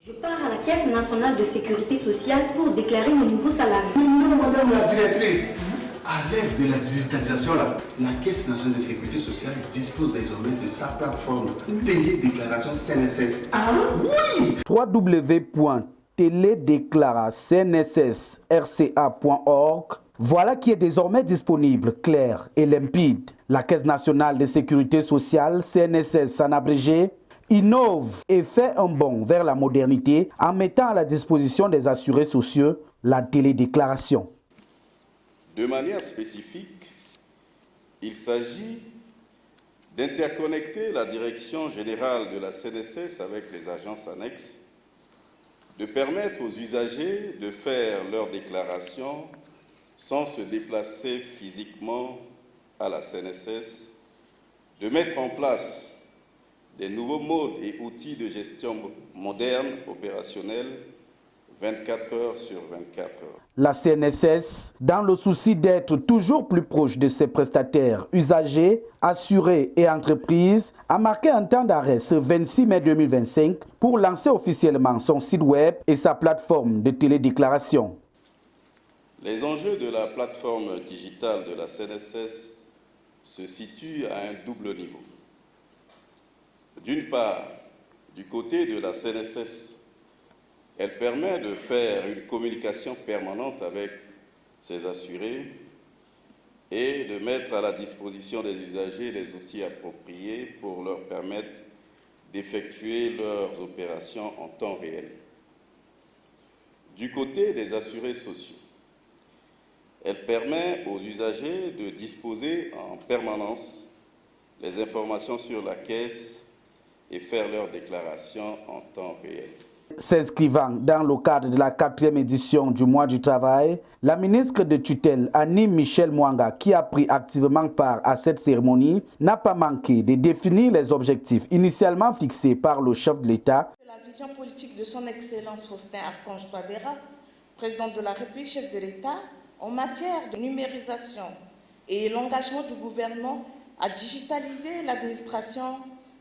Je pars à la Caisse nationale de sécurité sociale pour déclarer mon nouveau salarié. Non, madame la directrice, à l'aide de la digitalisation, la Caisse nationale de sécurité sociale dispose désormais de sa plateforme télédéclaration CNSS. Ah oui! www.télédéclaration.cnssrca.org. Voilà qui est désormais disponible, clair et limpide. La Caisse nationale de sécurité sociale, CNSS en abrégé, innove et fait un bond vers la modernité en mettant à la disposition des assurés sociaux la télédéclaration. De manière spécifique, il s'agit d'interconnecter la direction générale de la CNSS avec les agences annexes, de permettre aux usagers de faire leur déclaration sans se déplacer physiquement à la CNSS, de mettre en place des nouveaux modes et outils de gestion modernes, opérationnels, 24 heures sur 24 heures. La CNSS, dans le souci d'être toujours plus proche de ses prestataires, usagers, assurés et entreprises, a marqué un temps d'arrêt ce 26 mai 2025 pour lancer officiellement son site web et sa plateforme de télédéclaration. Les enjeux de la plateforme digitale de la CNSS se situent à un double niveau. D'une part, du côté de la CNSS, elle permet de faire une communication permanente avec ses assurés et de mettre à la disposition des usagers les outils appropriés pour leur permettre d'effectuer leurs opérations en temps réel. Du côté des assurés sociaux, elle permet aux usagers de disposer en permanence les informations sur la caisse et faire leur déclaration en temps réel. S'inscrivant dans le cadre de la 4e édition du mois du travail, la ministre de tutelle Annie Michel Mwanga, qui a pris activement part à cette cérémonie, n'a pas manqué de définir les objectifs initialement fixés par le chef de l'État. La vision politique de son Excellence Faustin Archange Touadéra, président de la République, chef de l'État, en matière de numérisation et l'engagement du gouvernement à digitaliser l'administration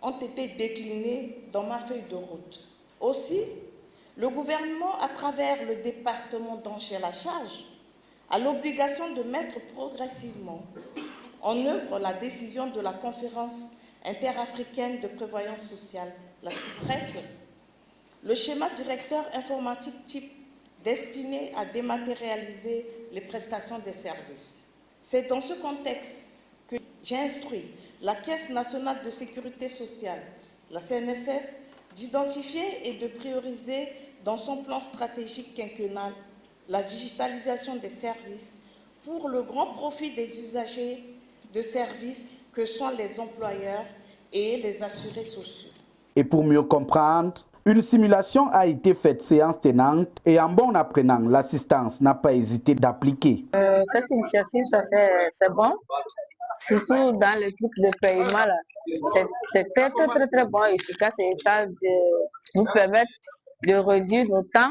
ont été déclinés dans ma feuille de route. Aussi, le gouvernement, à travers le département d'Anché-la-Charge, a l'obligation de mettre progressivement en œuvre la décision de la Conférence interafricaine de prévoyance sociale, la CIPRES, le schéma directeur informatique type destiné à dématérialiser les prestations des services. C'est dans ce contexte que j'ai instruit la Caisse nationale de sécurité sociale, la CNSS, d'identifier et de prioriser dans son plan stratégique quinquennal la digitalisation des services pour le grand profit des usagers de services que sont les employeurs et les assurés sociaux. Et pour mieux comprendre, une simulation a été faite séance tenante et en bon apprenant, l'assistance n'a pas hésité d'appliquer. Cette initiative, ça c'est bon, surtout dans le truc de paiement. C'est très bon et efficace et ça nous permet de réduire nos temps,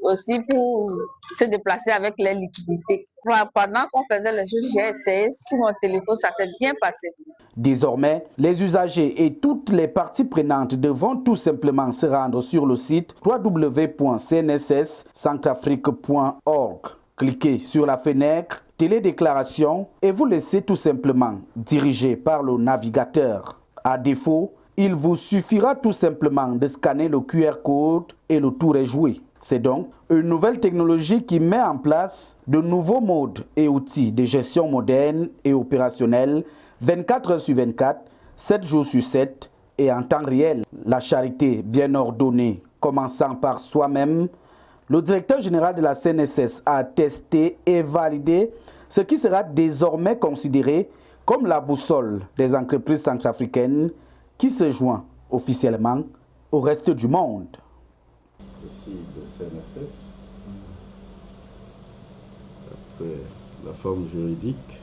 aussi pour se déplacer avec les liquidités. Pendant qu'on faisait les choses, j'ai essayé sur mon téléphone, ça s'est bien passé. Désormais, les usagers et toutes les parties prenantes devront tout simplement se rendre sur le site www.cnsscentrafrique.org. Cliquez sur la fenêtre télédéclaration et vous laissez tout simplement diriger par le navigateur. À défaut, il vous suffira tout simplement de scanner le QR code et le tour est joué. C'est donc une nouvelle technologie qui met en place de nouveaux modes et outils de gestion modernes et opérationnels 24 heures sur 24, 7 jours sur 7 et en temps réel. La charité bien ordonnée, commençant par soi-même, le directeur général de la CNSS a testé et validé ce qui sera désormais considéré comme la boussole des entreprises centrafricaines qui se joint officiellement au reste du monde. Aussi le CNSS, après la forme juridique,